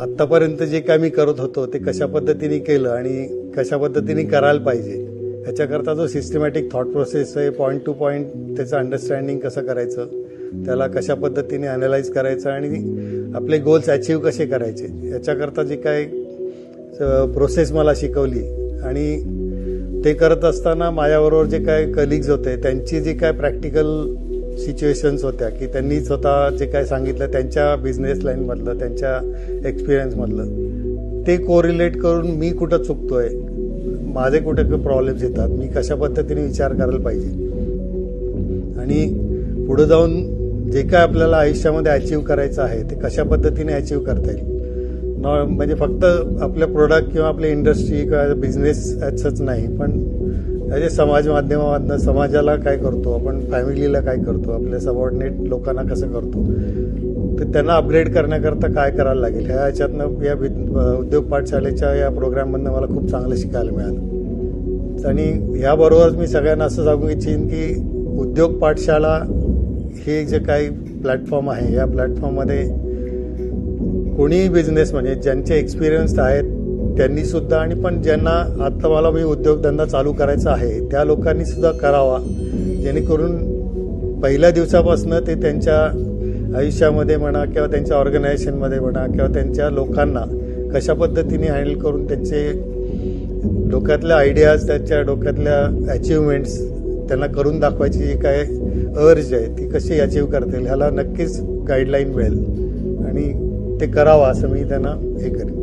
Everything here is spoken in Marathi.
आत्तापर्यंत जे काय मी करत होतो ते कशा पद्धतीने केलं आणि कशा पद्धतीने करायला पाहिजे ह्याच्याकरता जो सिस्टमॅटिक थॉट प्रोसेस आहे, पॉईंट टू पॉईंट त्याचं अंडरस्टँडिंग कसं करायचं, त्याला कशा पद्धतीने ॲनालाइज करायचं आणि आपले गोल्स अचीव कसे करायचे याच्याकरता जी काय प्रोसेस मला शिकवली आणि ते करत असताना माझ्याबरोबर जे काय कलिग्स होते त्यांची जी काय प्रॅक्टिकल सिच्युएशन्स होत्या की त्यांनी स्वतः जे काय सांगितलं त्यांच्या बिझनेस लाईनमधलं, त्यांच्या एक्सपिरियन्समधलं ते कोरिलेट करून मी कुठं चुकतोय, माझे कुठे प्रॉब्लेम्स येतात, मी कशा पद्धतीने विचार करायला पाहिजे आणि पुढे जाऊन जे काय आपल्याला आयुष्यामध्ये अचीव करायचं आहे ते कशा पद्धतीने अचीव करता येईल. म्हणजे फक्त आपल्या प्रोडक्ट किंवा आपली इंडस्ट्री किंवा बिझनेस ॲजच नाही, पण म्हणजे समाज माध्यमामधनं समाजाला काय करतो आपण, फॅमिलीला काय करतो, आपल्या सबऑर्डिनेट लोकांना कसं करतो, तर त्यांना अपग्रेड करण्याकरता काय करायला लागेल ह्याच्यातनं या उद्योग पाठशाळेच्या या प्रोग्राममधनं मला खूप चांगलं शिकायला मिळालं. आणि ह्याबरोबरच मी सगळ्यांना असं सांगू इच्छिन की उद्योग पाठशाळा हे जे काही प्लॅटफॉर्म आहे या प्लॅटफॉर्ममध्ये कोणीही बिझनेस म्हणजे ज्यांचे एक्सपिरियन्स आहेत त्यांनी सुद्धा आणि पण ज्यांना आता मला मी उद्योगधंदा चालू करायचा आहे त्या लोकांनी सुद्धा करावा, जेणेकरून पहिल्या दिवसापासून ते त्यांच्या आयुष्यामध्ये म्हणा किंवा त्यांच्या ऑर्गनायझेशनमध्ये म्हणा किंवा त्यांच्या लोकांना कशा पद्धतीने हँडल करून त्यांचे डोक्यातल्या आयडियाज, त्यांच्या डोक्यातल्या अचिव्हमेंट्स त्यांना करून दाखवायची जी काय अर्ज आहे ती कशी अचीव करता येईल ह्याला नक्कीच गाईडलाईन मिळेल आणि ते करावं असं मी त्यांना हे करेन.